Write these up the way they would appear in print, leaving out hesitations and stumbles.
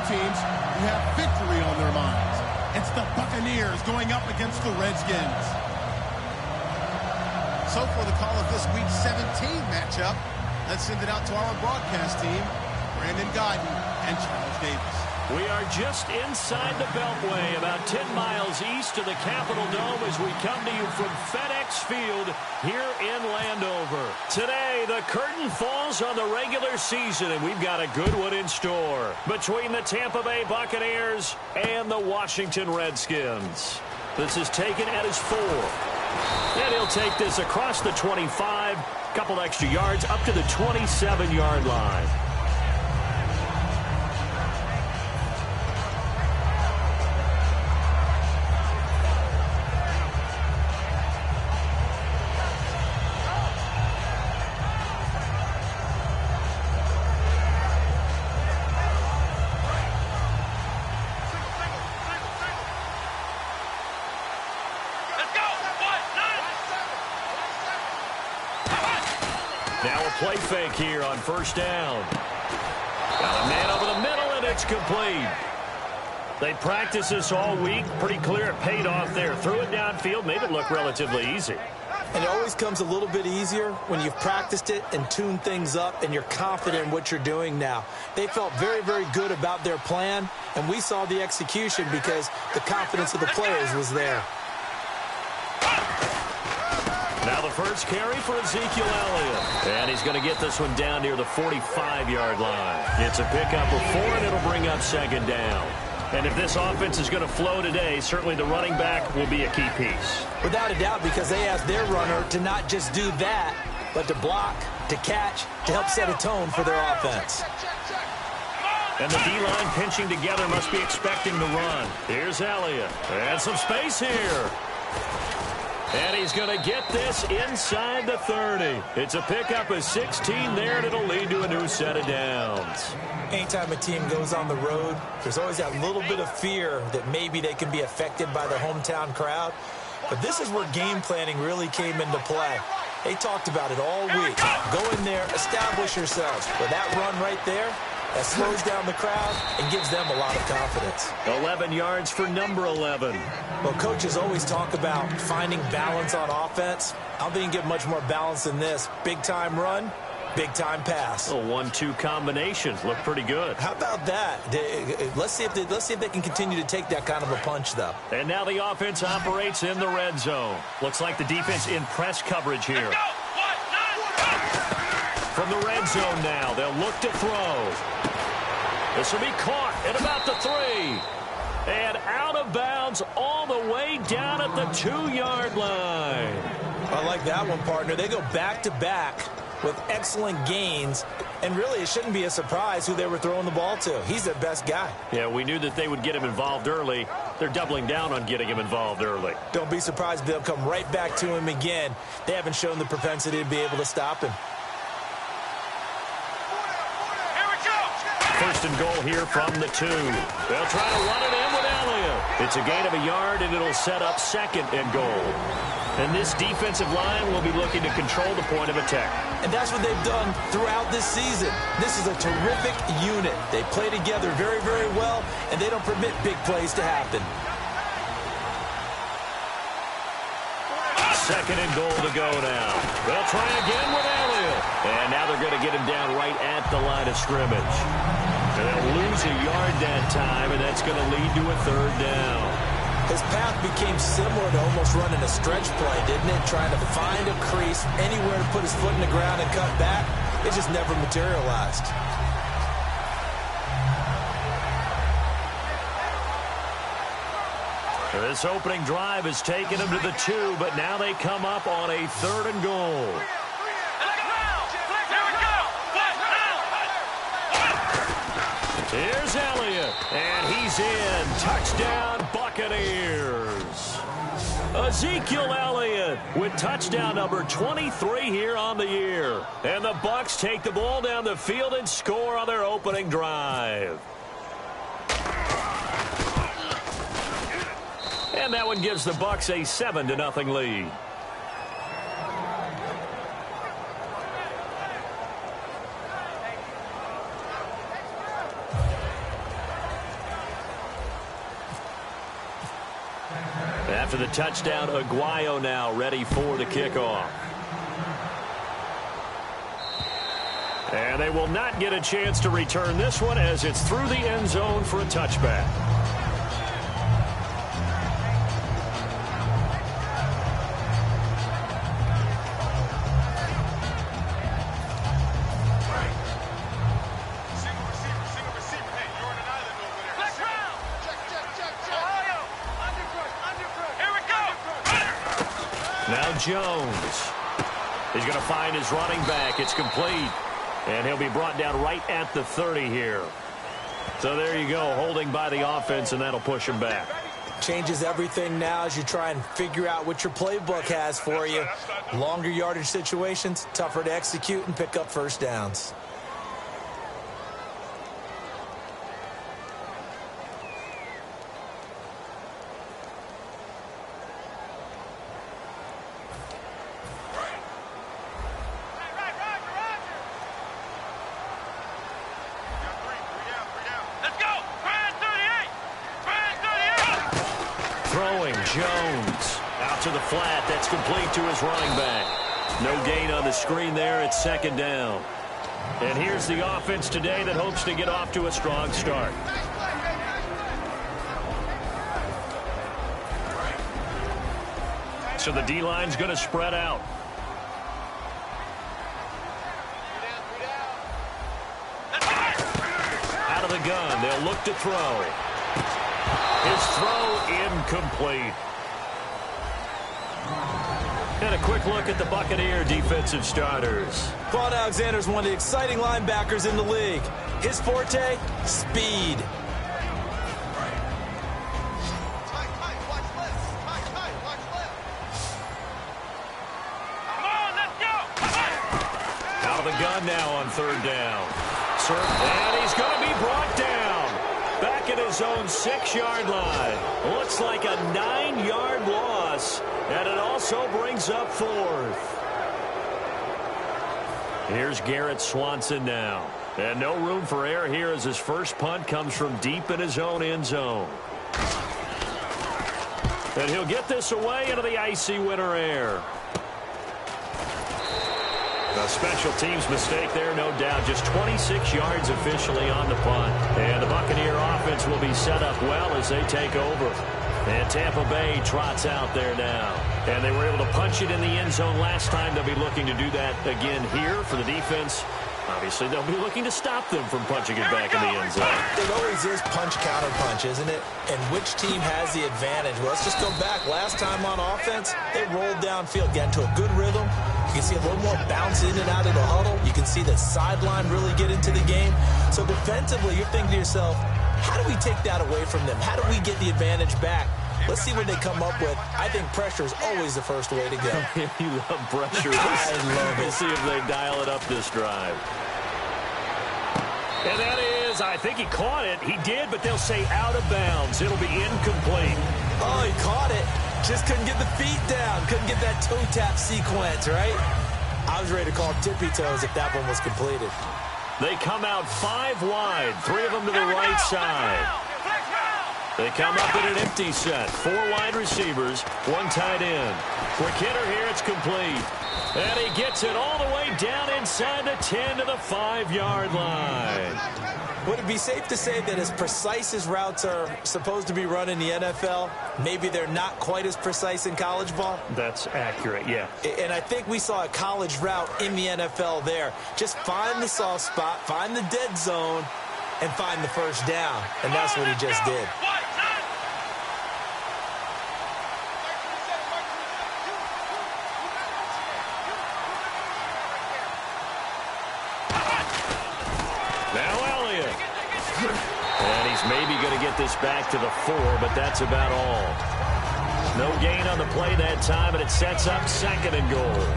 teams who have victory on their minds. It's the Buccaneers going up against the Redskins. So for the call of this Week 17 matchup, let's send it out to our broadcast team, Brandon Guyton and Charles Davis. We are just inside the Beltway, about 10 miles east of the Capitol Dome as we come to you from FedEx Field here in Landover. Today, the curtain falls on the regular season, and we've got a good one in store between the Tampa Bay Buccaneers and the Washington Redskins. This is taken at his 4. And he'll take this across the 25, couple extra yards up to the 27-yard line. Now a play fake here on first down. Got a man over the middle, and it's complete. They practiced this all week. Pretty clear it paid off there. Threw it downfield, made it look relatively easy. And it always comes a little bit easier when you've practiced it and tuned things up and you're confident in what you're doing now. They felt very, very good about their plan, and we saw the execution because the confidence of the players was there. Now the first carry for Ezekiel Elliott. And he's going to get this one down near the 45-yard line. It's a pickup of 4, and it'll bring up second down. And if this offense is going to flow today, certainly the running back will be a key piece. Without a doubt, because they asked their runner to not just do that, but to block, to catch, to help set a tone for their offense. And the D-line pinching together must be expecting the run. Here's Elliott. And some space here. And he's going to get this inside the 30. It's a pickup of 16 there, and it'll lead to a new set of downs. Anytime a team goes on the road, there's always that little bit of fear that maybe they can be affected by the hometown crowd. But this is where game planning really came into play. They talked about it all week. Go in there, establish yourselves. With that run right there, that slows down the crowd and gives them a lot of confidence. 11 yards for number 11. Well, coaches always talk about finding balance on offense. I don't think you can get much more balance than this. Big-time run, big-time pass. A 1-2 combination. Look pretty good. How about that? Let's see if they can continue to take that kind of a punch, though. And now the offense operates in the red zone. Looks like the defense in press coverage here. From the red zone now, they'll look to throw. This will be caught at about the 3. And out of bounds all the way down at the 2-yard line. I like that one, partner. They go back-to-back with excellent gains. And really, it shouldn't be a surprise who they were throwing the ball to. He's their best guy. Yeah, we knew that they would get him involved early. They're doubling down on getting him involved early. Don't be surprised if they'll come right back to him again. They haven't shown the propensity to be able to stop him. First and goal here from the 2. They'll try to run it in with Elliott. It's a gain of a yard, and it'll set up second and goal. And this defensive line will be looking to control the point of attack. And that's what they've done throughout this season. This is a terrific unit. They play together very, very well, and they don't permit big plays to happen. Second and goal to go now. They'll try again with Elliott. And now they're going to get him down right at the line of scrimmage. And they'll lose a yard that time, and that's going to lead to a third down. His path became similar to almost running a stretch play, didn't it? Trying to find a crease, anywhere to put his foot in the ground and cut back. It just never materialized. This opening drive has taken them to the 2, but now they come up on a third and goal. Here's Elliott, and he's in. Touchdown, Buccaneers. Ezekiel Elliott with touchdown number 23 here on the year. And the Bucs take the ball down the field and score on their opening drive. And that one gives the Bucs a 7-0 lead. After the touchdown, Aguayo now ready for the kickoff. And they will not get a chance to return this one as it's through the end zone for a touchback. Now Jones. He's going to find his running back. It's complete. And he'll be brought down right at the 30 here. So there you go, holding by the offense, and that'll push him back. Changes everything now as you try and figure out what your playbook has for you. Longer yardage situations, tougher to execute and pick up first downs. Throwing, Jones out to the flat. That's complete to his running back. No gain on the screen there. It's second down. And here's the offense today that hopes to get off to a strong start. So the D-line's going to spread out. Out of the gun. They'll look to throw. His throw incomplete. And a quick look at the Buccaneer defensive starters. Quan Alexander's one of the exciting linebackers in the league. His forte, speed. Out of the gun now on third down. And he's going to be brought down. Back at his own 6-yard line. Looks like a 9-yard loss. And it also brings up fourth. Here's Garrett Swanson now. And no room for error here as his first punt comes from deep in his own end zone. And he'll get this away into the icy winter air. A special teams mistake there, no doubt. Just 26 yards officially on the punt. And the Buccaneer offense will be set up well as they take over. And Tampa Bay trots out there now. And they were able to punch it in the end zone last time. They'll be looking to do that again here for the defense. Obviously, they'll be looking to stop them from punching it back in the end zone. It always is punch-counter-punch, isn't it? And which team has the advantage? Well, let's just go back. Last time on offense, they rolled downfield, get into a good rhythm. You can see a little more bounce in and out of the huddle. You can see the sideline really get into the game. So defensively, you're thinking to yourself, how do we take that away from them? How do we get the advantage back? Let's see what they come up with. I think pressure is always the first way to go. You love pressure. I love it. We'll see if they dial it up this drive. And that is, I think he caught it. He did, but they'll say out of bounds. It'll be incomplete. Oh, he caught it. Just couldn't get the feet down. Couldn't get that toe tap sequence, right? I was ready to call tippy toes if that one was completed. They come out 5 wide, 3 of them to the right side. They come up in an empty set. 4 wide receivers, 1 tight end. Quick hitter here, it's complete. And he gets it all the way down inside the 10 to the 5-yard line. Would it be safe to say that as precise as routes are supposed to be run in the NFL, maybe they're not quite as precise in college ball? That's accurate, yeah. And I think we saw a college route in the NFL there. Just find the soft spot, find the dead zone, and find the first down. And that's what he just did. And he's maybe going to get this back to the 4, but that's about all. No gain on the play that time, and it sets up 2nd and goal.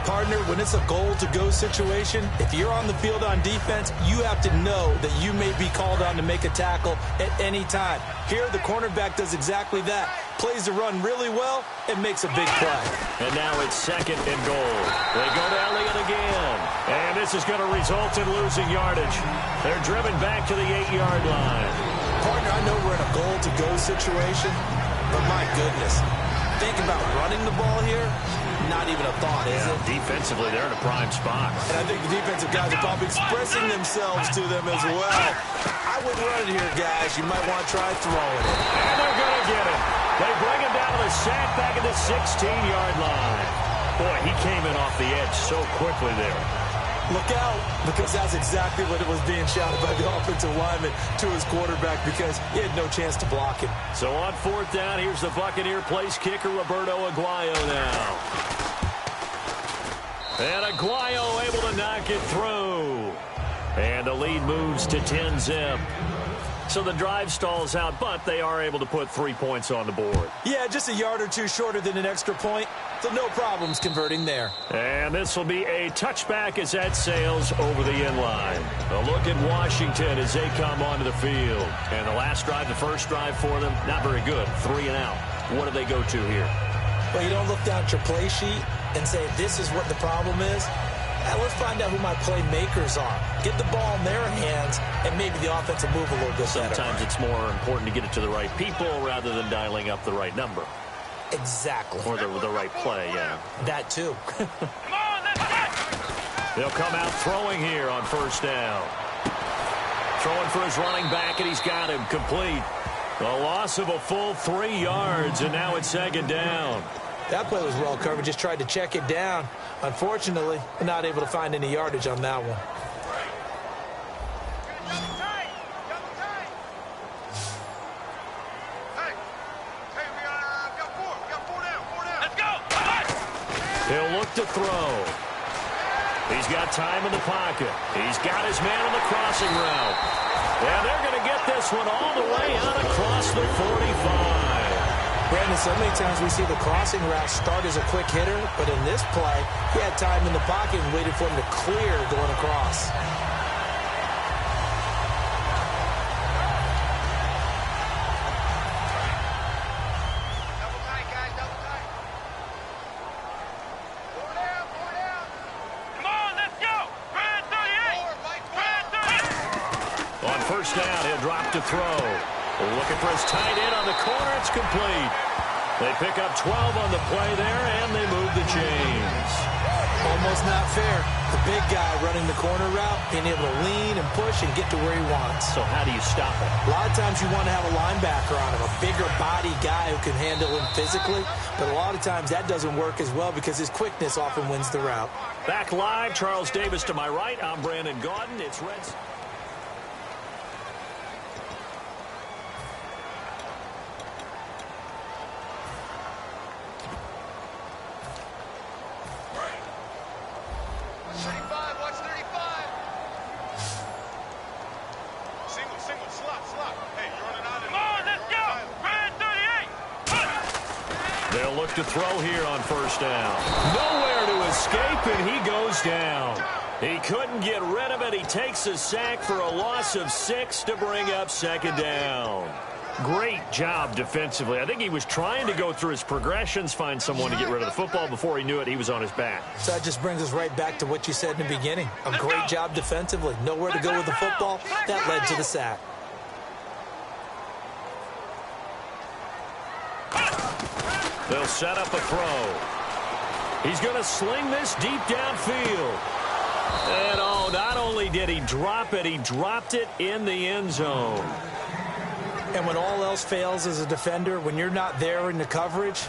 Partner, when it's a goal-to-go situation, if you're on the field on defense, you have to know that you may be called on to make a tackle at any time. Here, the cornerback does exactly that. Plays the run really well and makes a big play. And now it's 2nd and goal. They go to Elliott again. And this is going to result in losing yardage. They're driven back to the 8-yard line. Partner, I know we're in a goal-to-go situation, But my goodness, think about running the ball here. Not even a thought, is it? Defensively, they're in a prime spot. And I think the defensive guys are probably expressing themselves to them as well. I wouldn't run it here, guys. You might want to try throwing it. And they're going to get him. They bring him down to the sack back at the 16-yard line. Boy, he came in off the edge so quickly there. Look out, because that's exactly what it was being shouted by the offensive lineman to his quarterback, because he had no chance to block him. So on fourth down, here's the Buccaneer place kicker, Roberto Aguayo now. And Aguayo able to knock it through. And the lead moves to 10-zip. So the drive stalls out, but they are able to put 3 points on the board. Yeah, just a yard or two shorter than an extra point, so no problems converting there. And this will be a touchback as that sails over the end line. A look at Washington as they come onto the field. And the last drive, the first drive for them, not very good. 3 and out. What do they go to here? Well, you don't look down at your play sheet and say, this is what the problem is. Now let's find out who my playmakers are. Get the ball in their hands, and maybe the offense will move a little bit better. Sometimes it's more important to get it to the right people rather than dialing up the right number. Exactly. Or the right play, yeah. That too. Come on, let's go! They'll come out throwing here on first down. Throwing for his running back, and he's got him complete. A loss of a full 3 yards, and now it's second down. That play was well covered. Just tried to check it down. Unfortunately, not able to find any yardage on that one. He'll look to throw. He's got time in the pocket. He's got his man on the crossing route. And they're going to get this one all the way out across the 45. Brandon, so many times we see the crossing route start as a quick hitter, but in this play, he had time in the pocket and waited for him to clear going across. Double tight, guys, double tight. Four down. Come on, let's go. Brad 38. On first down, he'll drop to throw. Looking for his tight end on the corner. It's complete. They pick up 12 on the play there, and they move the chains. Almost not fair. The big guy running the corner route, being able to lean and push and get to where he wants. So how do you stop it? A lot of times you want to have a linebacker on him, a bigger body guy who can handle him physically, but a lot of times that doesn't work as well because his quickness often wins the route. Back live, Charles Davis to my right. I'm Brandon Gaudin. It's Reds. They'll look to throw here on first down. Nowhere to escape, and he goes down. He couldn't get rid of it. He takes a sack for a loss of 6 to bring up second down. Great job defensively. I think he was trying to go through his progressions, find someone to get rid of the football. Before he knew it, he was on his back. So that just brings us right back to what you said in the beginning. A great job defensively. Nowhere to go with the football. That led to the sack. They'll set up a throw. He's going to sling this deep downfield. And, oh, not only did he drop it, he dropped it in the end zone. And when all else fails as a defender, when you're not there in the coverage,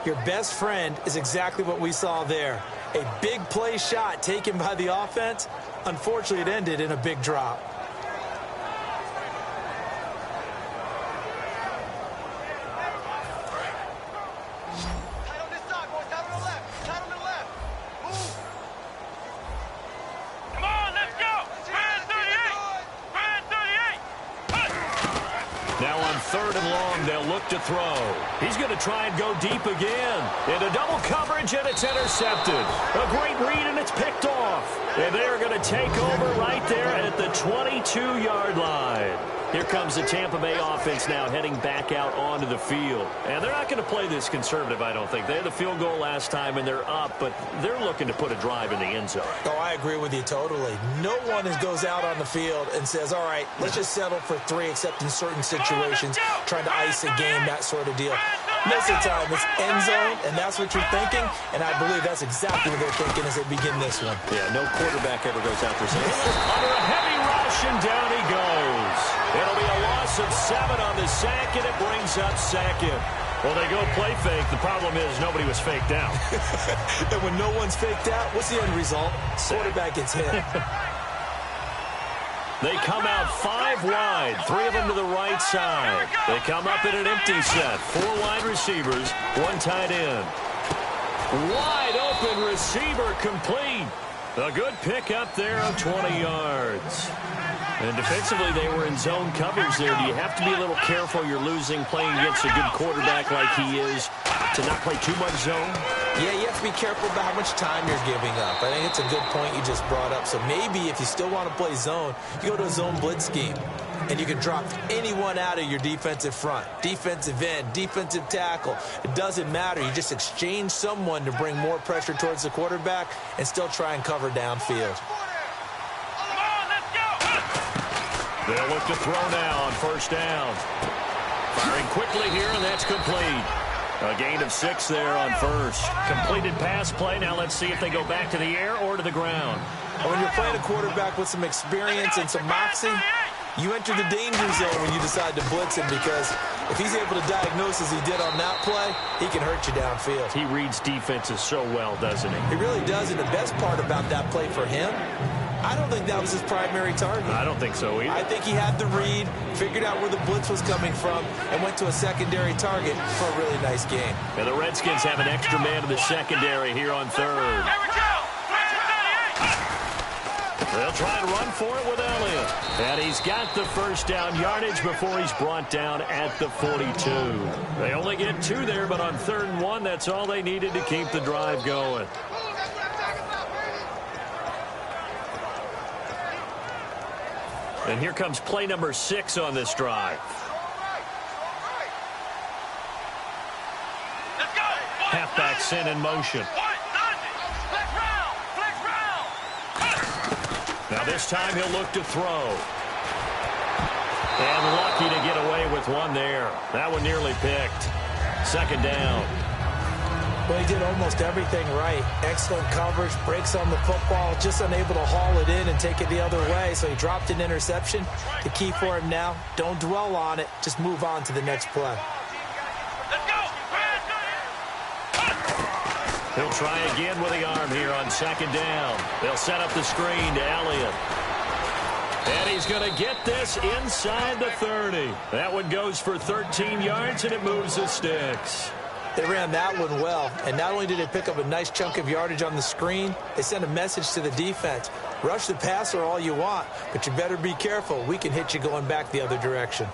your best friend is exactly what we saw there. A big play shot taken by the offense. Unfortunately, it ended in a big drop. Now on third and long, they'll look to throw. He's going to try and go deep again. Into double coverage, and it's intercepted. A great read, and it's picked off. And they're going to take over right there at the 22-yard line. Here comes the Tampa Bay offense now heading back out onto the field. And they're not going to play this conservative, I don't think. They had the field goal last time, and they're up, but they're looking to put a drive in the end zone. Oh, I agree with you totally. No one goes out on the field and says, all right, let's just settle for 3, except in certain situations, trying to ice a game, that sort of deal. Most of the time, it's end zone, and that's what you're thinking, and I believe that's exactly what they're thinking as they begin this one. Yeah, no quarterback ever goes out there saying, under a heavy rush, and down he goes. It'll be a loss of 7 on the sack, and it brings up second. Well, they go play fake. The problem is nobody was faked out. And when no one's faked out, what's the end result? Quarterback gets hit. They come out 5 wide, 3 of them to the right side. They come up in an empty set, 4 wide receivers, 1 tight end. Wide open receiver complete. A good pick up there of 20 yards. And defensively, they were in zone coverage there. Do you have to be a little careful you're losing playing against a good quarterback like he is to not play too much zone? Yeah, you have to be careful about how much time you're giving up. I think it's a good point you just brought up. So maybe if you still want to play zone, you go to a zone blitz scheme. And you can drop anyone out of your defensive front. Defensive end, defensive tackle. It doesn't matter. You just exchange someone to bring more pressure towards the quarterback and still try and cover downfield. They'll look to throw now on first down. Firing quickly here, and that's complete. A gain of 6 there on first. Completed pass play. Now let's see if they go back to the air or to the ground. When you're playing a quarterback with some experience and some moxie, you enter the danger zone when you decide to blitz him, because if he's able to diagnose as he did on that play, he can hurt you downfield. He reads defenses so well, doesn't he? He really does, and the best part about that play for him, I don't think that was his primary target. I don't think so either. I think he had the read, figured out where the blitz was coming from, and went to a secondary target for a really nice game. And the Redskins have an extra man in the secondary here on third. They'll try and run for it with Elliott. And he's got the first down yardage before he's brought down at the 42. They only get 2 there, but on 3rd and 1, that's all they needed to keep the drive going. And here comes play number 6 on this drive. Halfback sent in motion. Now this time he'll look to throw. And lucky to get away with one there. That one nearly picked. 2nd down. Well, he did almost everything right. Excellent coverage, breaks on the football, just unable to haul it in and take it the other way. So he dropped an interception. The key for him now, don't dwell on it. Just move on to the next play. He'll try again with the arm here on 2nd down. They'll set up the screen to Elliott. And he's going to get this inside the 30. That one goes for 13 yards, and it moves the sticks. They ran that one well, and not only did they pick up a nice chunk of yardage on the screen, they sent a message to the defense. Rush the passer all you want, but you better be careful. We can hit you going back the other direction.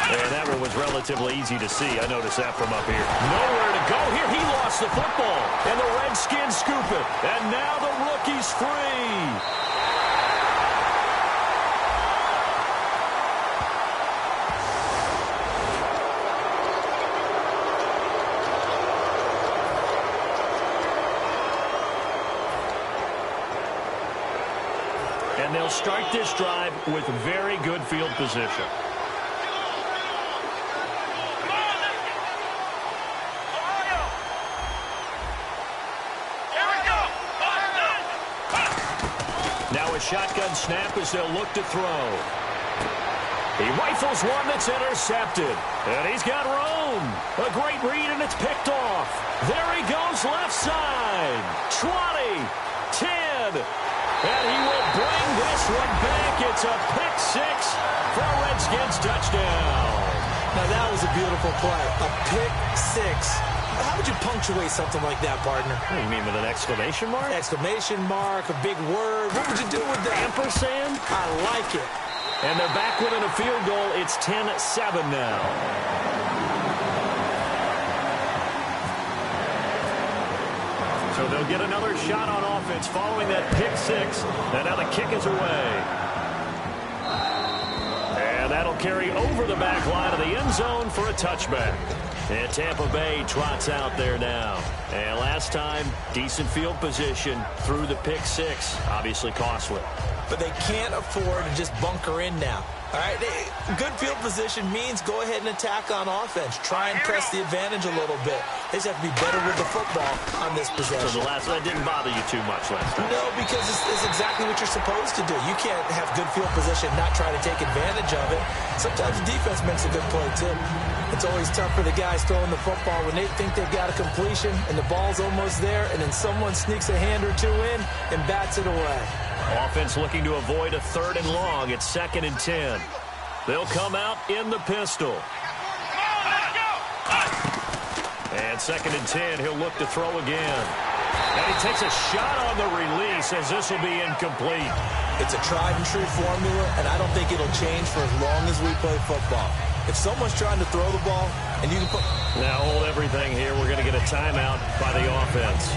And that one was relatively easy to see. I noticed that from up here. Nowhere to go here. He lost the football. And the Redskins scoop it. And now the rookie's free. And they'll start this drive with very good field position. Shotgun snap as they'll look to throw. He rifles one that's intercepted. And he's got room. A great read, and it's picked off. There he goes left side. 20, 10. And he will bring this one back. It's a pick 6 for a Redskins touchdown. Now that was a beautiful play. A pick 6. How would you punctuate something like that, partner? What do you mean, with an exclamation mark? Exclamation mark, a big word. What would you do with that? Ampersand? I like it. And they're back within a field goal. It's 10-7 now. So they'll get another shot on offense following that pick 6. And now the kick is away. And that'll carry over the back line of the end zone for a touchback. And Tampa Bay trots out there now. And last time, decent field position through the pick six. Obviously costly. But they can't afford to just bunker in now. All right, good field position means go ahead and attack on offense. Try and press the advantage a little bit. They just have to be better with the football on this possession. So the last one didn't bother you too much last time? No, because it's exactly what you're supposed to do. You can't have good field position and not try to take advantage of it. Sometimes the defense makes a good play, too. It's always tough for the guys throwing the football when they think they've got a completion and the ball's almost there, and then someone sneaks a hand or two in and bats it away. Offense looking to avoid a 3rd and long. It's 2nd and 10. They'll come out in the pistol. And 2nd and 10, he'll look to throw again. And he takes a shot on the release as this will be incomplete. It's a tried and true formula, and I don't think it'll change for as long as we play football. If someone's trying to throw the ball, and you can put... Now hold everything here. We're going to get a timeout by the offense.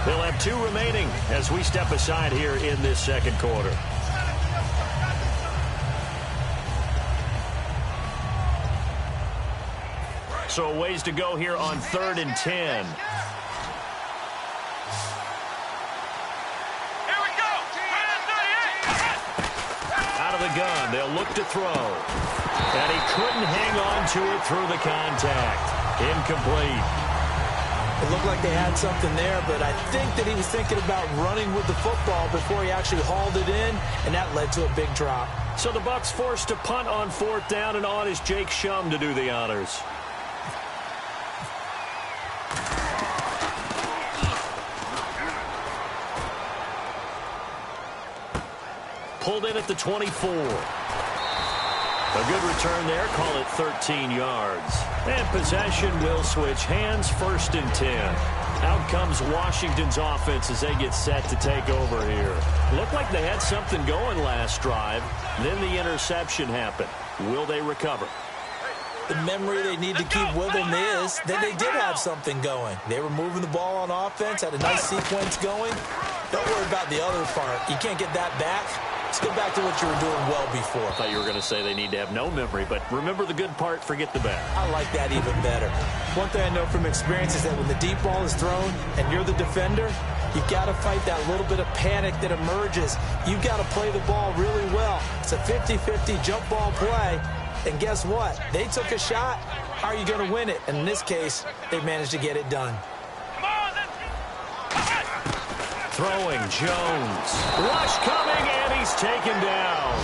They'll have 2 remaining as we step aside here in this 2nd quarter. So a ways to go here on 3rd and 10. Here we go. Out of the gun, they'll look to throw. And he couldn't hang on to it through the contact. Incomplete. It looked like they had something there, but I think that he was thinking about running with the football before he actually hauled it in, and that led to a big drop. So the Bucs forced to punt on 4th down, and on is Jake Shum to do the honors. Pulled in at the 24. A good return there. Call it 13 yards. And possession will switch hands. 1st and 10. Out comes Washington's offense as they get set to take over here. Looked like they had something going last drive. Then the interception happened. Will they recover? The memory they need to keep with them is that they did have something going. They were moving the ball on offense, had a nice sequence going. Don't worry about the other part. You can't get that back. Let's go back to what you were doing well before. I thought you were going to say they need to have no memory, but remember the good part, forget the bad. I like that even better. One thing I know from experience is that when the deep ball is thrown and you're the defender, you've got to fight that little bit of panic that emerges. You've got to play the ball really well. It's a 50-50 jump ball play. And guess what? They took a shot. How are you going to win it? And in this case, they managed to get it done. Throwing Jones. Rush coming, and he's taken down.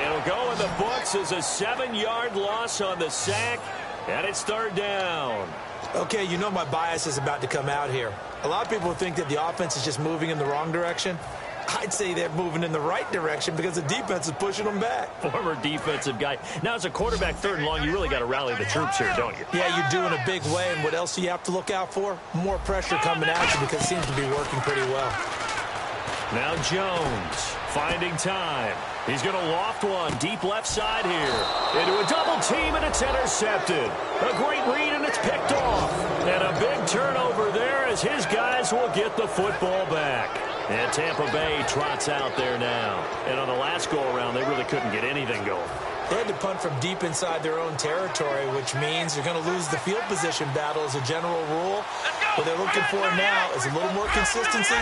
It'll go in the books as a 7-yard loss on the sack, and it's 3rd down. Okay, you know my bias is about to come out here. A lot of people think that the offense is just moving in the wrong direction. I'd say they're moving in the right direction because the defense is pushing them back. Former defensive guy. Now, as a quarterback 3rd and long, you really got to rally the troops here, don't you? Yeah, you do in a big way. And what else do you have to look out for? More pressure coming at you because it seems to be working pretty well. Now Jones finding time. He's going to loft one deep left side here. Into a double team, and it's intercepted. A great read, and it's picked off. And a big turnover there as his guys will get the football back. And Tampa Bay trots out there now. And on the last go-around, they really couldn't get anything going. They had to punt from deep inside their own territory, which means they're going to lose the field position battle as a general rule. What they're looking for now is a little more consistency,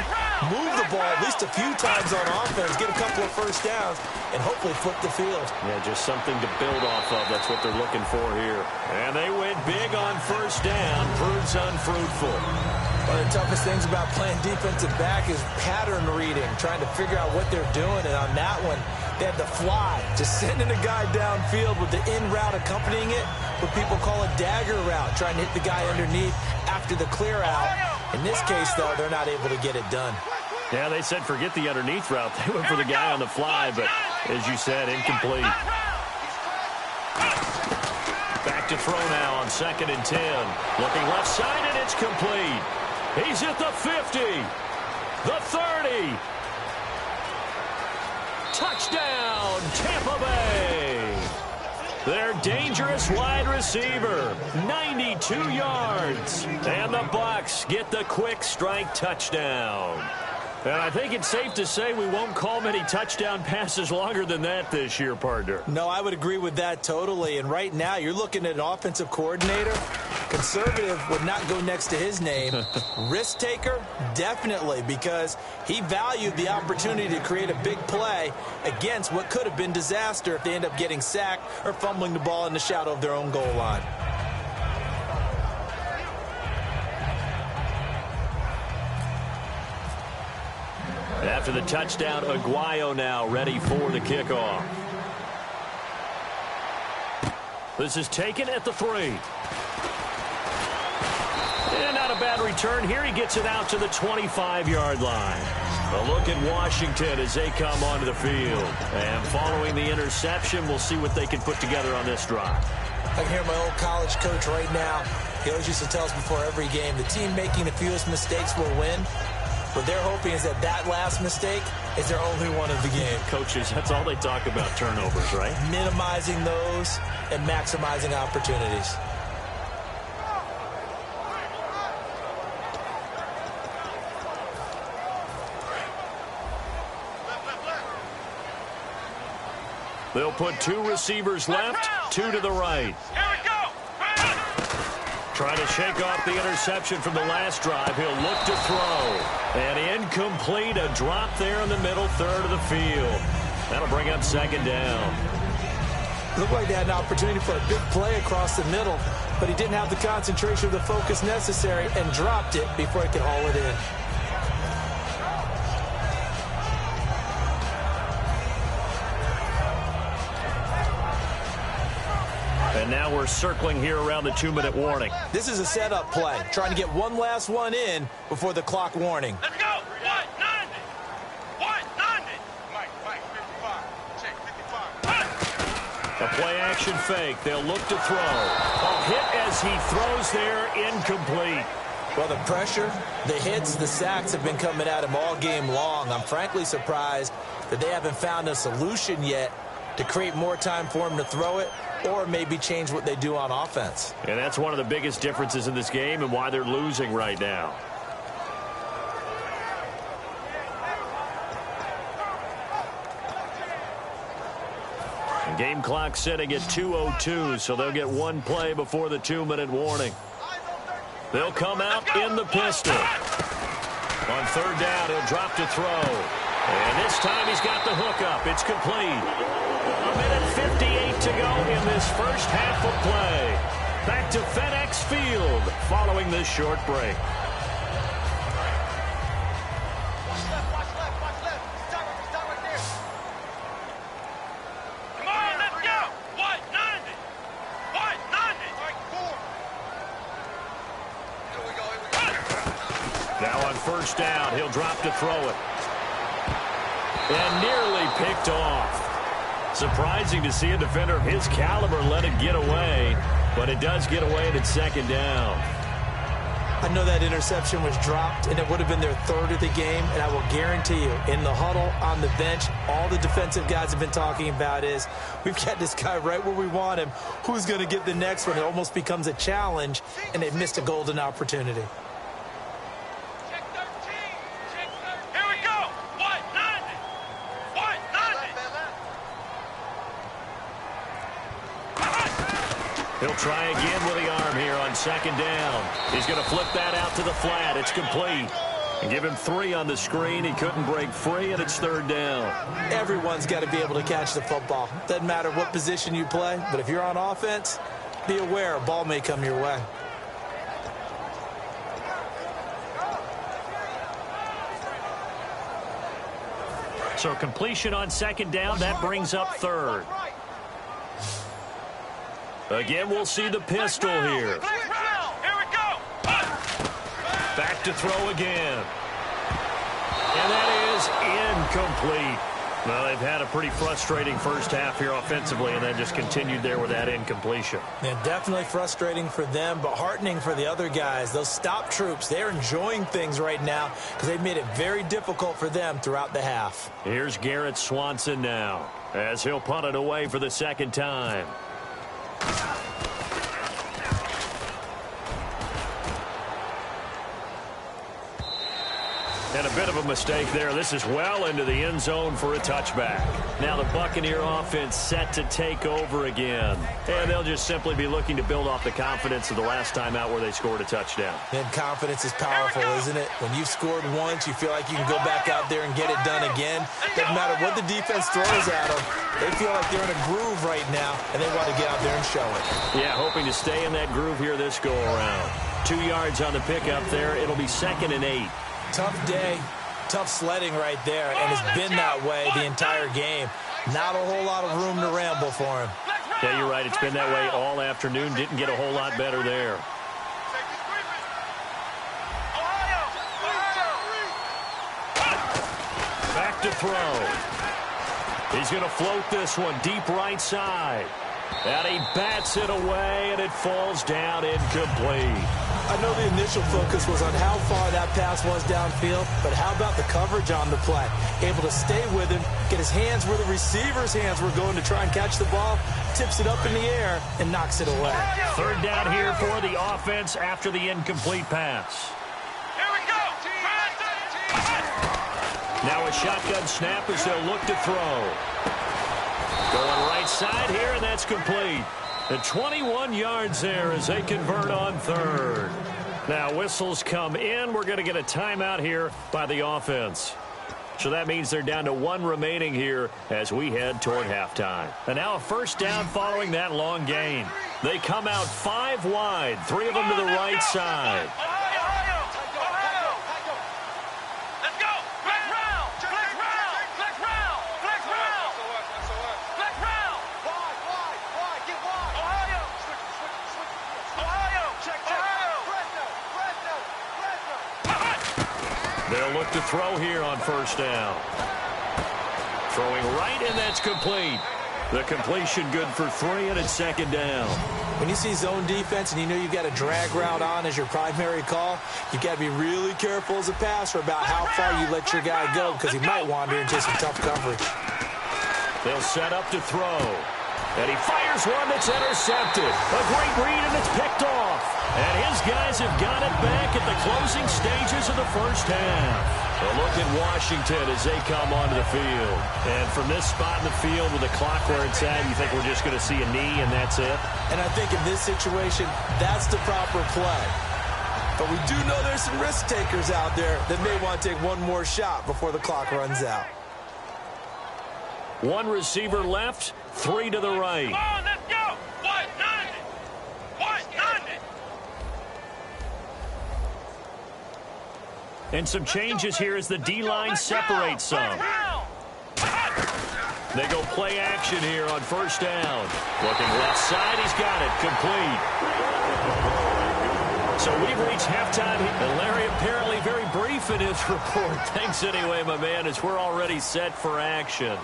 move the ball at least a few times on offense, get a couple of 1st downs, and hopefully flip the field. Yeah, just something to build off of. That's what they're looking for here. And they went big on 1st down. Proves unfruitful. One of the toughest things about playing defensive back is pattern reading, trying to figure out what they're doing. And on that one, they had the fly, just sending a guy downfield with the in route accompanying it, what people call a dagger route, trying to hit the guy underneath after the clear out. In this case, though, they're not able to get it done. Yeah, they said forget the underneath route. They went for the guy on the fly, but as you said, incomplete. Back to throw now on 2nd and 10. Looking left side, and it's complete. He's at the 50, the 30. Touchdown, Tampa Bay. Their dangerous wide receiver, 92 yards. And the Bucs get the quick strike touchdown. And I think it's safe to say we won't call many touchdown passes longer than that this year, partner. No, I would agree with that totally. And right now, you're looking at an offensive coordinator. Conservative would not go next to his name. Risk taker, definitely, because he valued the opportunity to create a big play against what could have been disaster if they end up getting sacked or fumbling the ball in the shadow of their own goal line. After the touchdown, Aguayo now ready for the kickoff. This is taken at the 3. And not a bad return here. He gets it out to the 25-yard line. A look at Washington as they come onto the field. And following the interception, we'll see what they can put together on this drive. I can hear my old college coach right now. He always used to tell us before every game, the team making the fewest mistakes will win. What they're hoping is that last mistake is their only one of the game. Coaches, that's all they talk about, turnovers, right? Minimizing those and maximizing opportunities. They'll put 2 receivers left, 2 to the right. Here we go. Trying to shake off the interception from the last drive. He'll look to throw. And incomplete, a drop there in the middle third of the field. That'll bring up second down. Looked like they had an opportunity for a big play across the middle, but he didn't have the concentration or the focus necessary and dropped it before he could haul it in. And now we're circling here around the 2-minute warning. This is a setup play, trying to get one last one in before the clock warning. Let's go. 190. 190. Mike, 55. Check 55. A play-action fake. They'll look to throw. A hit as he throws there, incomplete. Well, the pressure, the hits, the sacks have been coming at him all game long. I'm frankly surprised that they haven't found a solution yet to create more time for him to throw it, or maybe change what they do on offense. And that's one of the biggest differences in this game and why they're losing right now. And game clock sitting at 2:02, so they'll get one play before the 2-minute warning. They'll come out in the pistol. On third down, he'll drop to throw. And this time he's got the hook up. It's complete. 1:58 to go in this first half of play. Back to FedEx Field following this short break. Watch left. Start right there. Come on, let's go. 190. 190. Right, 4. Here we go. Now on first down, he'll drop to throw it. And nearly picked off. Surprising to see a defender of his caliber let it get away, but it does get away and it's second down. I know that interception was dropped, and it would have been their third of the game, and I will guarantee you, in the huddle, on the bench, all the defensive guys have been talking about is, we've got this guy right where we want him. Who's going to get the next one? It almost becomes a challenge, and they've missed a golden opportunity. Check 13. Check 13. Here we go. 190. 190. He'll try again with the arm here on second down. He's going to flip that out to the flat. It's complete. And give him 3 on the screen. He couldn't break free, and it's third down. Everyone's got to be able to catch the football. Doesn't matter what position you play, but if you're on offense, be aware a ball may come your way. So completion on second down, that brings up third. Again, we'll see the pistol here. Here we go. Back to throw again. And that is incomplete. Well, they've had a pretty frustrating first half here offensively, and then just continued there with that incompletion. Yeah, definitely frustrating for them, but heartening for the other guys. Those stop troops, they're enjoying things right now because they've made it very difficult for them throughout the half. Here's Garrett Swanson now as he'll punt it away for the second time. And And a bit of a mistake there. This is well into the end zone for a touchback. Now the Buccaneer offense set to take over again. And they'll just simply be looking to build off the confidence of the last time out where they scored a touchdown. And confidence is powerful, isn't it? When you've scored once, you feel like you can go back out there and get it done again. Doesn't matter what the defense throws at them. They feel like they're in a groove right now, and they want to get out there and show it. Yeah, hoping to stay in that groove here this go-around. 2 yards on the pickup there. It'll be 2nd and 8. Tough day, tough sledding right there, and it's been that way the entire game. Not a whole lot of room to ramble for him. Yeah, you're right. It's been that way all afternoon. Didn't get a whole lot better there. Back to throw. He's going to float this one deep right side. And he bats it away, and it falls down incomplete. I know the initial focus was on how far that pass was downfield, but how about the coverage on the play? Able to stay with him, get his hands where the receiver's hands were going to try and catch the ball, tips it up in the air, and knocks it away. 3rd down here for the offense after the incomplete pass. Here we go. Now a shotgun snap as they'll look to throw. Going right side here, and that's complete. The 21 yards there as they convert on 3rd. Now whistles come in. We're going to get a timeout here by the offense. So that means they're down to 1 remaining here as we head toward halftime. And now a 1st down following that long gain. They come out 5 wide, 3 of them to the right side. They'll look to throw here on 1st down. Throwing right, and that's complete. The completion good for 3, and it's 2nd down. When you see zone defense and you know you've got a drag route on as your primary call, you've got to be really careful as a passer about how far you let your guy go because he might wander into some tough coverage. They'll set up to throw. And he fires one that's intercepted. A great read, and it's picked off. And his guys have got it back at the closing stages of the 1st half. A look at Washington as they come onto the field. And from this spot in the field with the clock where it's at, you think we're just going to see a knee and that's it? And I think in this situation, that's the proper play. But we do know there's some risk takers out there that may want to take one more shot before the clock runs out. 1 receiver left, 3 to the right. Come on, let's go. 190. 190. And some changes here as the D-line separates some. They go play action here on 1st down. Looking left side, he's got it, complete. So we've reached halftime, and Larry apparently very brief in his report. Thanks anyway, my man, as we're already set for action.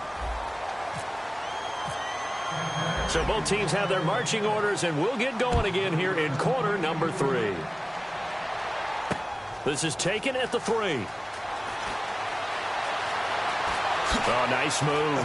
So both teams have their marching orders, and we'll get going again here in quarter number 3. This is taken at the 3. Oh, nice move.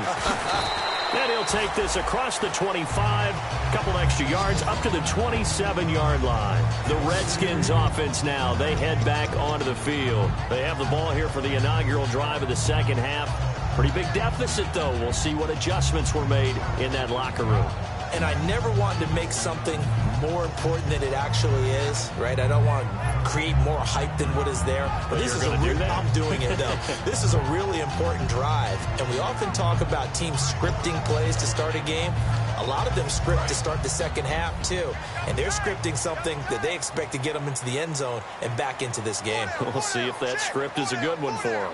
And he'll take this across the 25, a couple extra yards, up to the 27-yard line. The Redskins offense now, they head back onto the field. They have the ball here for the inaugural drive of the 2nd half. Pretty big deficit, though. We'll see what adjustments were made in that locker room. And I never wanted to make something more important than it actually is, right? I don't want to create more hype than what is there. But this is I'm doing it, though. This is a really important drive. And we often talk about teams scripting plays to start a game. A lot of them script to start the 2nd half, too. And they're scripting something that they expect to get them into the end zone and back into this game. We'll see if that script is a good one for them.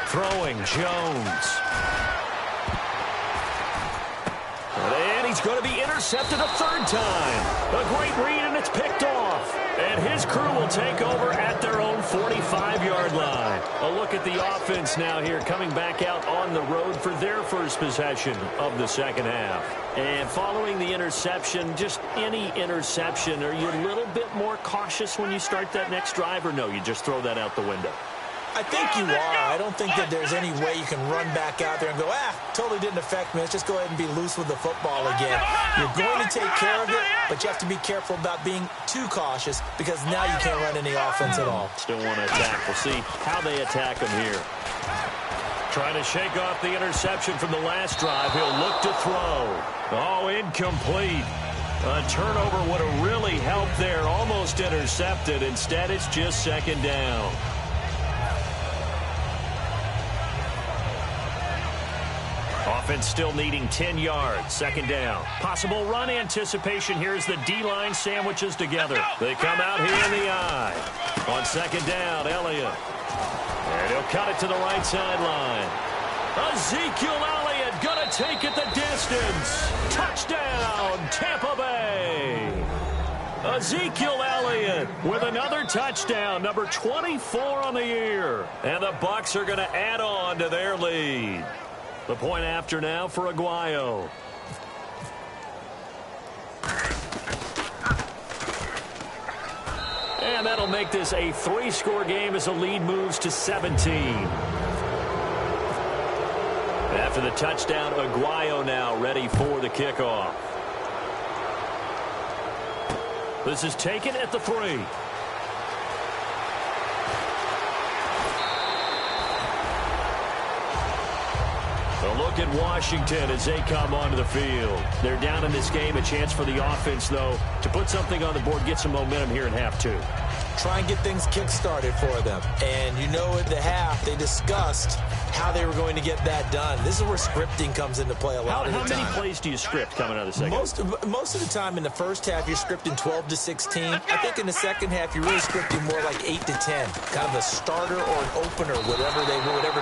Throwing, Jones. And he's going to be intercepted a 3rd time. A great read, and it's picked off. And his crew will take over at their own 45-yard line. A look at the offense now here, coming back out on the road for their first possession of the 2nd half. And following the interception, just any interception, are you a little bit more cautious when you start that next drive, or no, you just throw that out the window? I think you are. I don't think that there's any way you can run back out there and go, totally didn't affect me. Let's just go ahead and be loose with the football again. You're going to take care of it, but you have to be careful about being too cautious because now you can't run any offense at all. Still want to attack. We'll see how they attack him here. Trying to shake off the interception from the last drive. He'll look to throw. Oh, incomplete. A turnover would have really helped there. Almost intercepted. Instead, it's just second down. Offense still needing 10 yards. Second down. Possible run anticipation. Here's the D-line sandwiches together. They come out here in the eye. On second down, Elliott. And he'll cut it to the right sideline. Ezekiel Elliott going to take it the distance. Touchdown, Tampa Bay. Ezekiel Elliott with another touchdown, number 24 on the year. And the Bucs are going to add on to their lead. The point after now for Aguayo. And that'll make this a 3-score game as the lead moves to 17. After the touchdown, Aguayo now ready for the kickoff. This is taken at the 3. A look at Washington as they come onto the field. They're down in this game. A chance for the offense, though, to put something on the board, get some momentum here in half 2. Try and get things kick-started for them. And you know at the half, they discussed how they were going to get that done. This is where scripting comes into play a lot of the time. How many plays do you script coming out of the second? Most of the time in the first half, you're scripting 12 to 16. I think in the second half, you're really scripting more like 8 to 10. Kind of a starter or an opener, whatever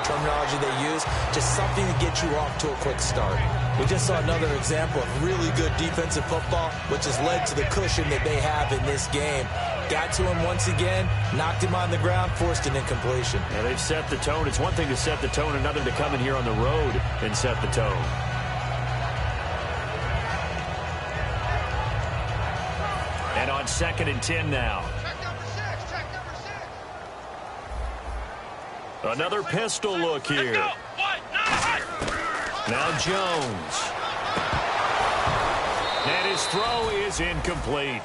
terminology they use. Just something to get you off to a quick start. We just saw another example of really good defensive football, which has led to the cushion that they have in this game. Got to him once again, knocked him on the ground, forced an incompletion. Yeah, they've set the tone. It's one thing to set the tone, another to come in here on the road and set the tone. And on 2nd and 10 now. Another pistol look here. Now Jones. And his throw is incomplete.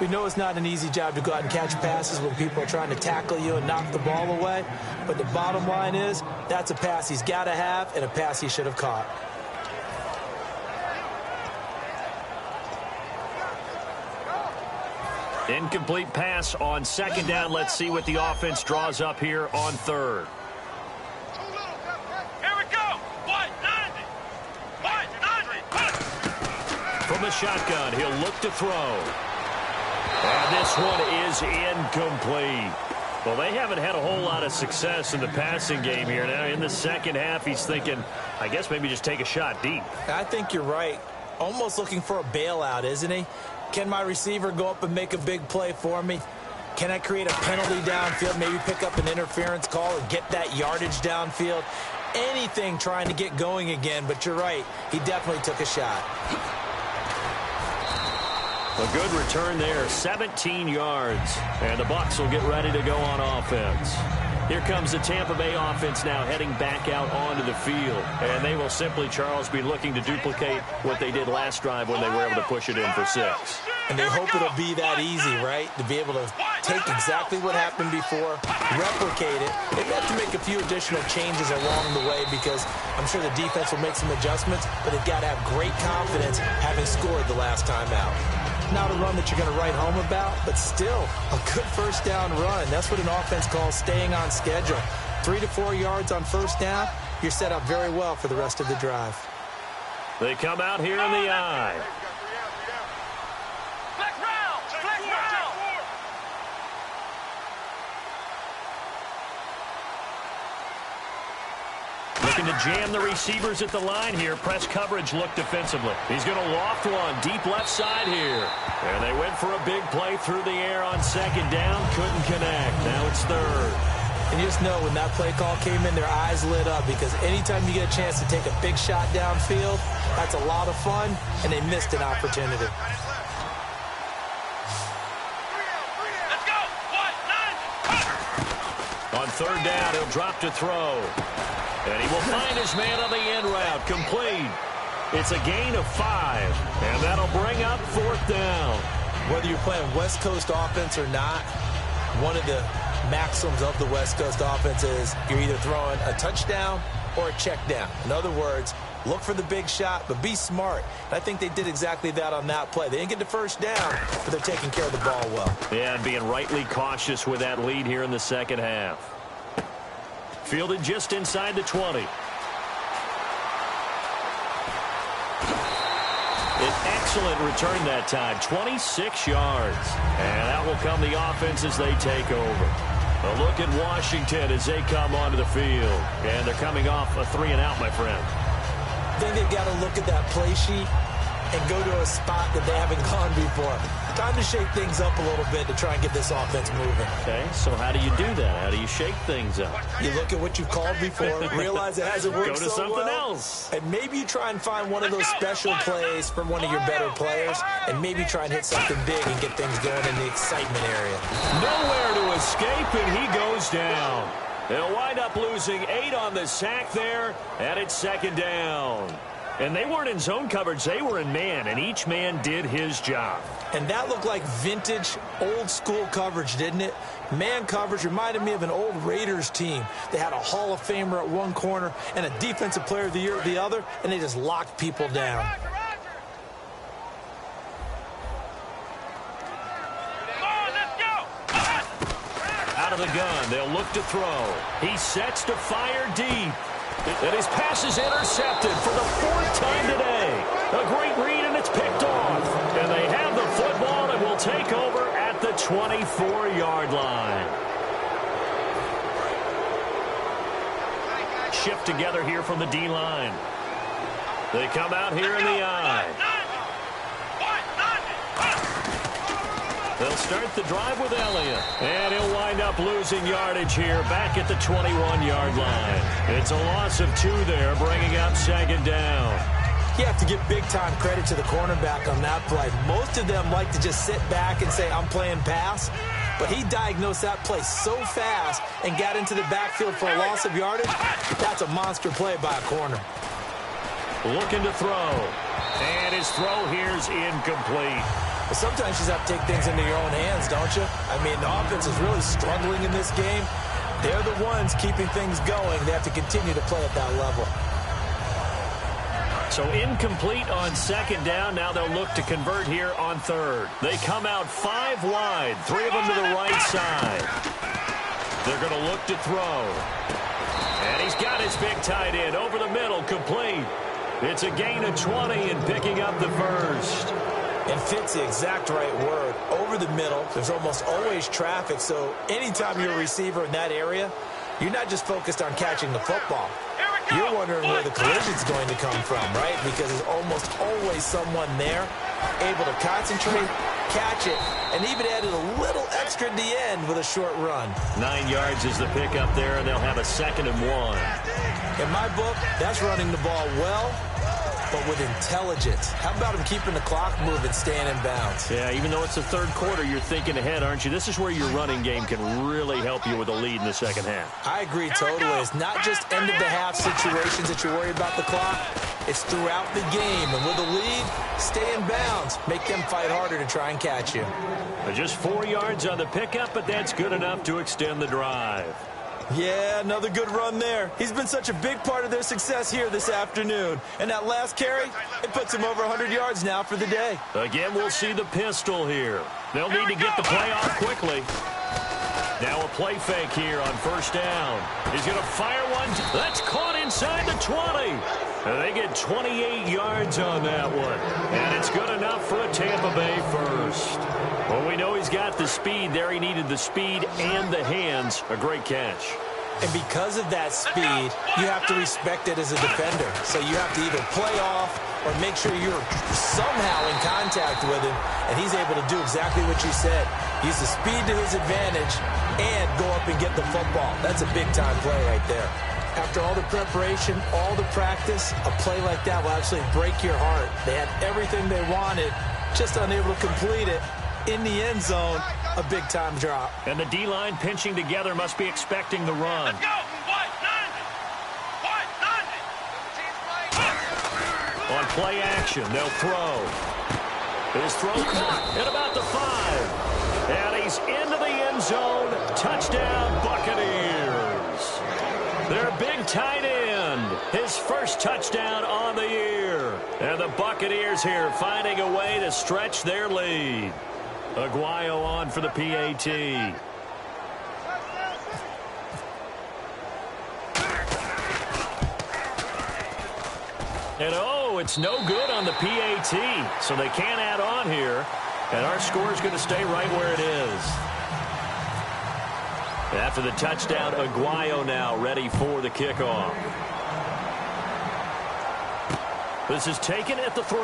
We know it's not an easy job to go out and catch passes when people are trying to tackle you and knock the ball away. But the bottom line is, that's a pass he's got to have and a pass he should have caught. Incomplete pass on 2nd down. Let's see what the offense draws up here on 3rd. Here we go. 190. From the shotgun, he'll look to throw. And this one is incomplete. Well, they haven't had a whole lot of success in the passing game here. Now, in the second half, he's thinking, I guess maybe just take a shot deep. I think you're right. Almost looking for a bailout, isn't he? Can my receiver go up and make a big play for me? Can I create a penalty downfield, maybe pick up an interference call and get that yardage downfield? Anything trying to get going again, but you're right. He definitely took a shot. A good return there, 17 yards. And the Bucs will get ready to go on offense. Here comes the Tampa Bay offense now heading back out onto the field. And they will simply, Charles, be looking to duplicate what they did last drive when they were able to push it in for 6. And they hope it'll be that easy, right? To be able to take exactly what happened before, replicate it. They have to make a few additional changes along the way because I'm sure the defense will make some adjustments, but they've got to have great confidence having scored the last time out. Not a run that you're going to write home about, but still a good first down run. That's what an offense calls staying on schedule. 3 to 4 yards on first down, you're set up very well for the rest of the drive. They come out here in the eye. Looking to jam the receivers at the line here. Press coverage look defensively. He's going to loft one deep left side here. And they went for a big play through the air on 2nd down. Couldn't connect. Now it's 3rd. And you just know when that play call came in, their eyes lit up because anytime you get a chance to take a big shot downfield, that's a lot of fun, and they missed an opportunity. On third down, he'll drop to throw. And he will find his man on the end route. Complete. It's a gain of 5. And that'll bring up fourth down. Whether you're playing West Coast offense or not, one of the maxims of the West Coast offense is you're either throwing a touchdown or a check down. In other words, look for the big shot, but be smart. And I think they did exactly that on that play. They didn't get the first down, but they're taking care of the ball well. Yeah, and being rightly cautious with that lead here in the second half. Fielded just inside the 20. An excellent return that time, 26 yards. And out will come the offense as they take over. A look at Washington as they come onto the field. And they're coming off a 3-and-out, my friend. I think they've got to look at that play sheet and go to a spot that they haven't gone before. Time to shake things up a little bit to try and get this offense moving. Okay, so how do you do that? How do you shake things up? You look at what you've called before, realize it hasn't worked so well. Go to something else. And maybe you try and find one of those special plays from one of your better players, and maybe try and hit something big and get things going in the excitement area. Nowhere to escape, and he goes down. They'll wind up losing 8 on the sack there, and it's second down. And they weren't in zone coverage. They were in man, and each man did his job. And that looked like vintage, old-school coverage, didn't it? Man coverage reminded me of an old Raiders team. They had a Hall of Famer at one corner and a Defensive Player of the Year at the other, and they just locked people down. Out of the gun, they'll look to throw. He sets to fire deep. And his pass is intercepted for the 4th time today. A great read, and it's picked off. And they have the football and will take over at the 24-yard line. Shift together here from the D-line. They come out here in the I. They'll start the drive with Elliott. And he'll wind up losing yardage here back at the 21-yard line. It's a loss of 2 there, bringing up second down. You have to give big-time credit to the cornerback on that play. Most of them like to just sit back and say, I'm playing pass. But he diagnosed that play so fast and got into the backfield for a loss of yardage. That's a monster play by a corner. Looking to throw. And his throw here's incomplete. But sometimes you just have to take things into your own hands, don't you? I mean, the offense is really struggling in this game. They're the ones keeping things going. They have to continue to play at that level. So incomplete on second down. Now they'll look to convert here on third. They come out 5 wide, 3 of them to the right side. They're going to look to throw. And he's got his big tight end over the middle, complete. It's a gain of 20 and picking up the first. And fit's the exact right word. Over the middle, there's almost always traffic, so anytime you're a receiver in that area, you're not just focused on catching the football. You're wondering where the collision's going to come from, right? Because there's almost always someone there able to concentrate, catch it, and even added a little extra at the end with a short run. 9 yards is the pickup there, and they'll have a 2nd and 1. In my book, that's running the ball well, but with intelligence. How about him keeping the clock moving, staying in bounds? Yeah, even though it's the third quarter, you're thinking ahead, aren't you? This is where your running game can really help you with a lead in the second half. I agree totally. It's not just end-of-the-half situations that you worry about the clock. It's throughout the game. And with a lead, stay in bounds. Make them fight harder to try and catch you. Just 4 yards on the pickup, but that's good enough to extend the drive. Yeah, another good run there. He's been such a big part of their success here this afternoon. And that last carry, it puts him over 100 yards now for the day. Again, we'll see the pistol here. They'll need to get the play off quickly. Now a play fake here on first down. He's going to fire one. That's caught inside the 20. And they get 28 yards on that one. And it's good enough for a Tampa Bay first. Well, we know he's got the speed there. He needed the speed and the hands. A great catch. And because of that speed, you have to respect it as a defender. So you have to either play off or make sure you're somehow in contact with him. And he's able to do exactly what you said. Use the speed to his advantage and go up and get the football. That's a big-time play right there. After all the preparation, all the practice, a play like that will actually break your heart. They had everything they wanted, just unable to complete it. in the end zone, a big-time drop. And the D-line pinching together must be expecting the run. Let's go. On play action, they'll throw. His throw caught at about the 5. And he's into the end zone. Touchdown, Buccaneers. Their big tight end. His first touchdown on the year. And the Buccaneers here finding a way to stretch their lead. Aguayo on for the PAT. And oh, it's no good on the PAT. So they can't add on here. And our score is going to stay right where it is. After the touchdown, Aguayo now ready for the kickoff. This is taken at the 3.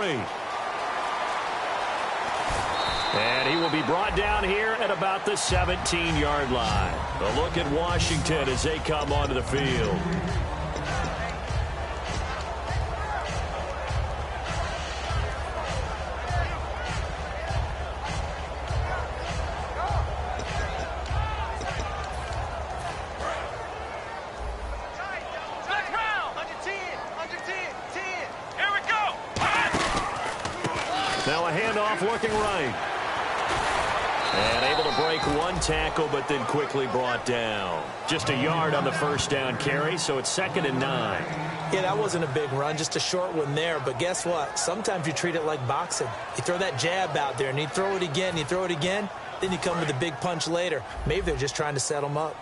And he will be brought down here at about the 17-yard line. A look at Washington as they come onto the field. Now a handoff looking right. And able to break one tackle, but then quickly brought down. Just a yard on the first down carry, so it's 2nd and 9. Yeah, that wasn't a big run, just a short one there. But guess what? Sometimes you treat it like boxing. You throw that jab out there, and you throw it again, you throw it again, then you come with a big punch later. Maybe they're just trying to set them up.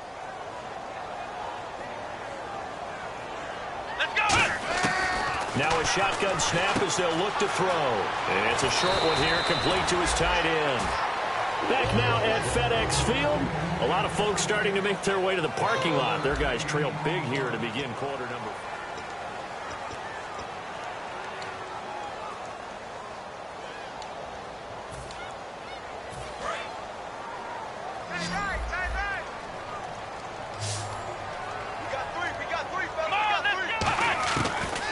Now a shotgun snap as they'll look to throw. And it's a short one here, complete to his tight end. Back now at FedEx Field. A lot of folks starting to make their way to the parking lot. Their guys trail big here to begin quarter number.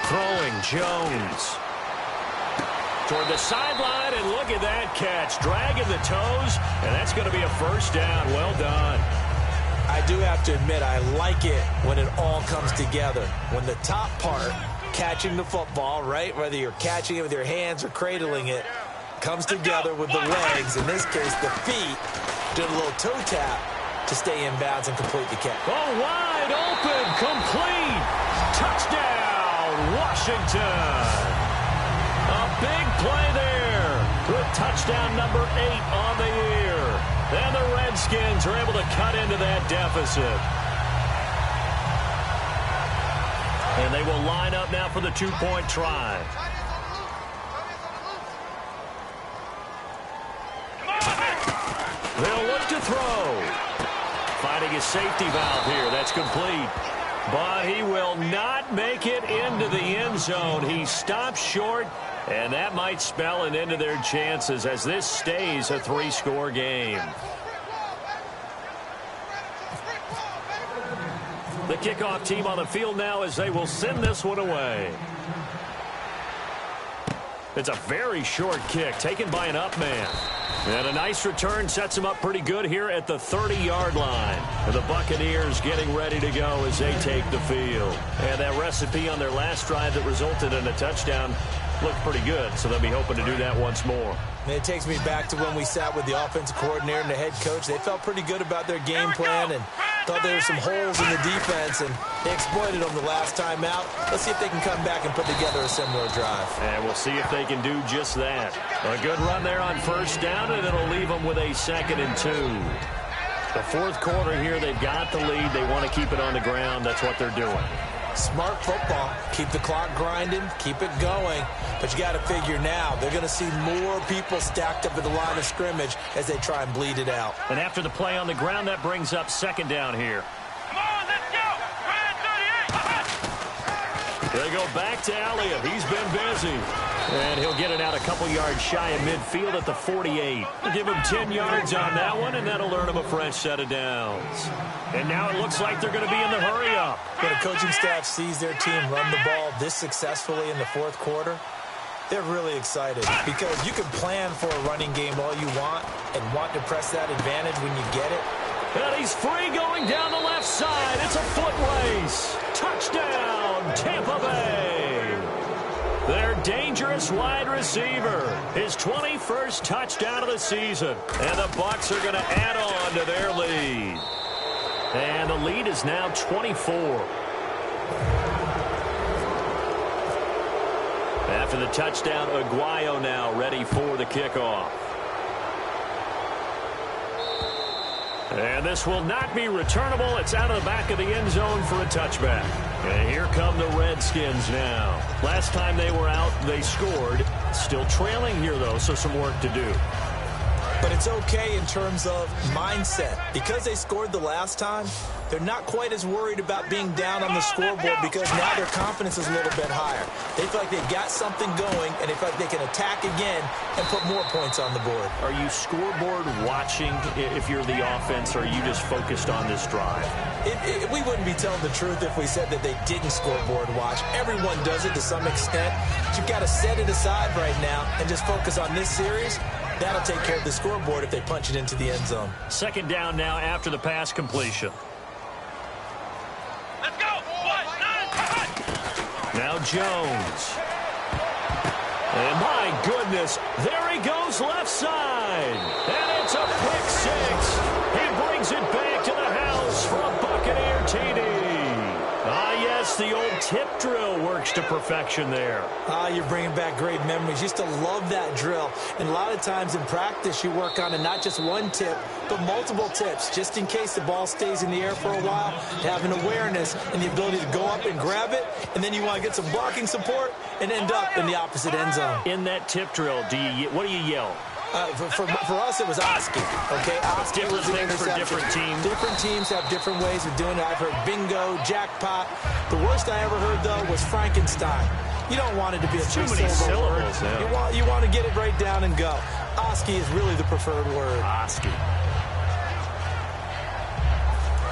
Throwing Jones toward the sideline, and look at that catch, dragging the toes, and that's going to be a first down. Well done. I do have to admit, I like it when it all comes together. When the top part, catching the football, right, whether you're catching it with your hands or cradling it, comes together with the legs, in this case the feet, did a little toe tap to stay in bounds and complete the catch. Oh, wide open, complete, touchdown, Washington. A big play there with touchdown number 8 on the year. And the Redskins are able to cut into that deficit. And they will line up now for the 2-point try. They'll look to throw. Finding a safety valve here. That's complete. But he will not make it into the end zone. He stops short, and that might spell an end to their chances as this stays a 3-score game. The kickoff team on the field now as they will send this one away. It's a very short kick taken by an up man. And a nice return sets him up pretty good here at the 30-yard line. And the Buccaneers getting ready to go as they take the field. And that recipe on their last drive that resulted in a touchdown looked pretty good, so they'll be hoping to do that once more. And it takes me back to when we sat with the offensive coordinator and the head coach. They felt pretty good about their game plan and thought there were some holes in the defense, and they exploited them the last time out. Let's see if they can come back and put together a similar drive. And we'll see if they can do just that. A good run there on first down, and it'll leave them with a 2nd and 2. The fourth quarter here, they've got the lead. They want to keep it on the ground. That's what they're doing. Smart football. Keep the clock grinding. Keep it going. But you got to figure now, they're going to see more people stacked up at the line of scrimmage as they try and bleed it out. And after the play on the ground, that brings up 2nd down here. Come on, let's go. They go back to Elliott. He's been busy. And he'll get it out a couple yards shy of midfield at the 48. We'll give him 10 yards on that one, and that'll earn him a fresh set of downs. And now it looks like they're going to be in the hurry-up. When a coaching staff sees their team run the ball this successfully in the fourth quarter, They're really excited because you can plan for a running game all you want and want to press that advantage when you get it. And he's free going down the left side. It's a foot race. Touchdown, Tampa Bay. Their dangerous wide receiver. His 21st touchdown of the season. And the Bucs are going to add on to their lead. And the lead is now 24. After the touchdown, Aguayo now ready for the kickoff. And this will not be returnable. It's out of the back of the end zone for a touchback. And here come the Redskins now. Last time they were out, they scored. Still trailing here, though, so some work to do. But it's okay in terms of mindset. Because they scored the last time, they're not quite as worried about being down on the scoreboard because now their confidence is a little bit higher. They feel like they've got something going, and they feel like they can attack again and put more points on the board. Are you scoreboard watching if you're the offense, or are you just focused on this drive? We wouldn't be telling the truth if we said that they didn't scoreboard watch. Everyone does it to some extent. But you've got to set it aside right now and just focus on this series. That'll take care of the scoreboard if they punch it into the end zone. Second down now after the pass completion. Let's go. 1, 9, Now Jones. And my goodness, there he goes left side. And it's a pick six. He brings it back to the house for a Buccaneer TD. Ah, yes, the old tip drill works to perfection there. Ah, you're bringing back great memories. Used to love that drill. And a lot of times in practice, you work on it, not just one tip, but multiple tips, just in case the ball stays in the air for a while, to have an awareness and the ability to go up and grab it, and then you want to get some blocking support and end up in the opposite end zone. In that tip drill, what do you yell? For us, it was Oski. Okay, Oski Different was the things for interception. different teams. Different teams have different ways of doing it. I've heard bingo, jackpot. The worst I ever heard, though, was Frankenstein. You don't want it to be a Too many syllables. Yeah. You want to get it right down and go. Oski is really the preferred word. Oski.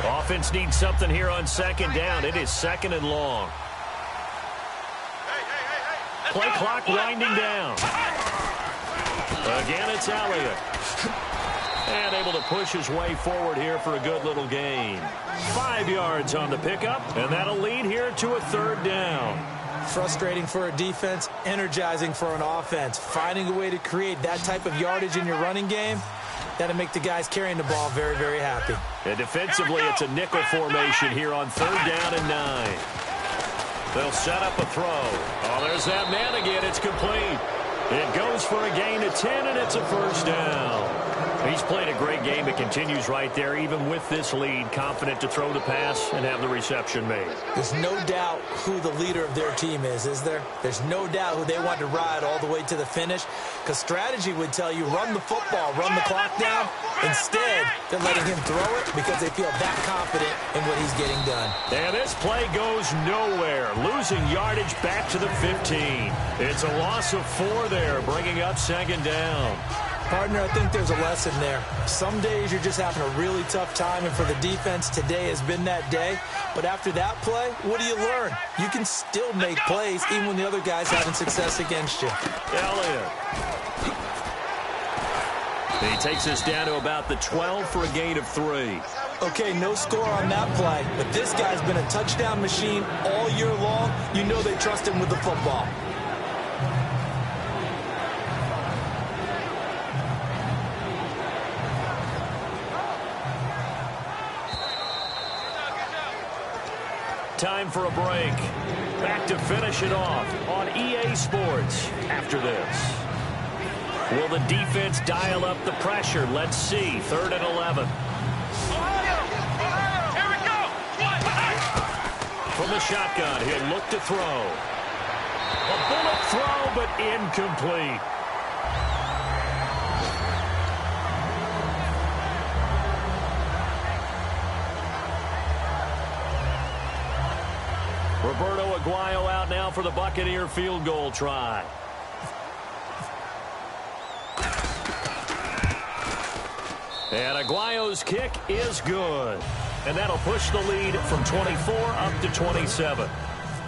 Offense needs something here on second down. It is second and long. Play clock winding down. Again, it's Elliott. And able to push his way forward here for a good little gain. 5 yards on the pickup, and that'll lead here to a third down. Frustrating for a defense, energizing for an offense. Finding a way to create that type of yardage in your running game, that'll make the guys carrying the ball very, very happy. And defensively, it's a nickel formation here on third down and 9. They'll set up a throw. Oh, there's that man again. It's complete. It goes for a gain of 10, and it's a first down. He's played a great game. It continues right there, even with this lead, confident to throw the pass and have the reception made. There's no doubt who the leader of their team is there? There's no doubt who they want to ride all the way to the finish, because strategy would tell you run the football, run the clock down. Instead, they're letting him throw it because they feel that confident in what he's getting done. And this play goes nowhere, losing yardage back to the 15. It's a loss of 4 there, bringing up second down. Partner, I think there's a lesson there. Some days you're just having a really tough time, and for the defense, today has been that day. But after that play, what do you learn? You can still make plays even when the other guy's having success against you. Elliott. He takes us down to about the 12 for a gain of 3. Okay, no score on that play, but this guy's been a touchdown machine all year long. You know they trust him with the football. Time for a break. Back to finish it off on EA Sports after this. Will the defense dial up the pressure? Let's see. 3rd and 11. Here we go. From the shotgun, he'll look to throw. A bullet throw, but incomplete. Roberto Aguayo out now for the Buccaneer field goal try. And Aguayo's kick is good. And that'll push the lead from 24 up to 27.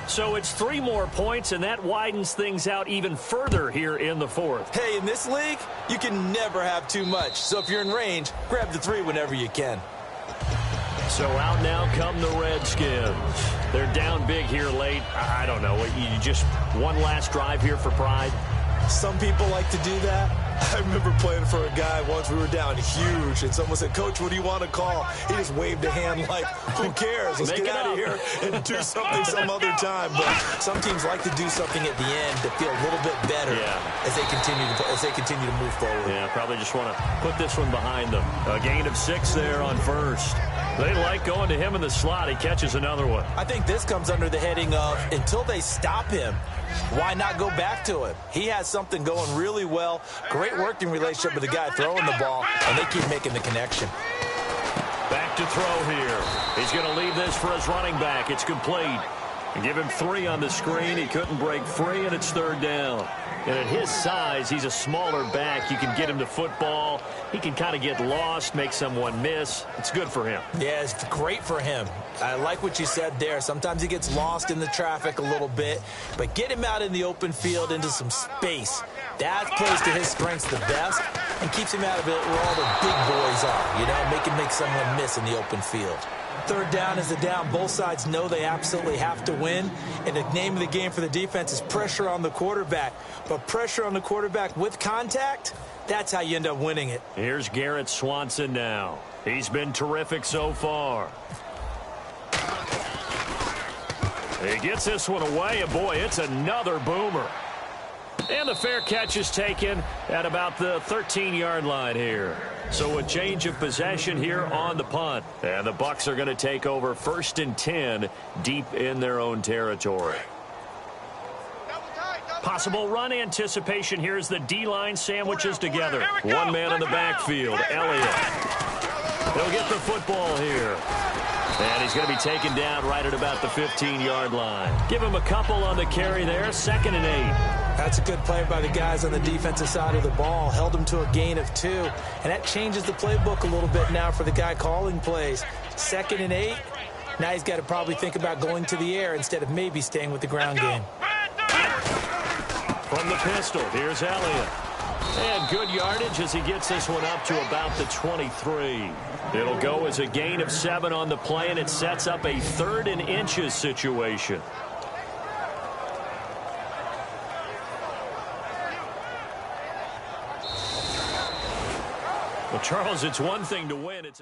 So it's 3 more points, and that widens things out even further here in the 4th. Hey, in this league, you can never have too much. So if you're in range, grab the 3 whenever you can. So out now come the Redskins. They're down big here late. I don't know. You just one last drive here for pride? Some people like to do that. I remember playing for a guy once. We were down huge, and someone said, "Coach, what do you want to call?" He just waved a hand like, who cares? Let's get out of here and do something some other time. But some teams like to do something at the end to feel a little bit better as they continue to move forward. Yeah, probably just want to put this one behind them. A gain of 6 there on first. They like going to him in the slot. He catches another one. I think this comes under the heading of until they stop him, why not go back to him? He has something going really well. Great working relationship with the guy throwing the ball, and they keep making the connection. Back to throw here. He's going to leave this for his running back. It's complete. And give him 3 on the screen. He couldn't break free, and it's 3rd down. And at his size, he's a smaller back. You can get him to football. He can kind of get lost, make someone miss. It's good for him. Yeah, it's great for him. I like what you said there. Sometimes he gets lost in the traffic a little bit, but get him out in the open field into some space. That plays to his strengths the best and keeps him out of it where all the big boys are, you know, make someone miss in the open field. 3rd down is the down. Both sides know they absolutely have to win. And the name of the game for the defense is pressure on the quarterback. But pressure on the quarterback with contact, that's how you end up winning it. Here's Garrett Swanson now. He's been terrific so far. He gets this one away, and boy, it's another boomer. And the fair catch is taken at about the 13-yard line here. So a change of possession here on the punt. And the Bucs are going to take over 1st and 10 deep in their own territory. Possible run anticipation here as the D-line sandwiches together. One man in the backfield, Elliott. He'll get the football here. And he's going to be taken down right at about the 15-yard line. Give him a couple on the carry there, 2nd and 8. That's a good play by the guys on the defensive side of the ball. Held him to a gain of 2. And that changes the playbook a little bit now for the guy calling plays. 2nd and 8. Now he's got to probably think about going to the air instead of maybe staying with the ground game. From the pistol, here's Elliott. And good yardage as he gets this one up to about the 23. It'll go as a gain of 7 on the play, and it sets up a 3rd and inches situation. Well, Charles, it's one thing to win. It's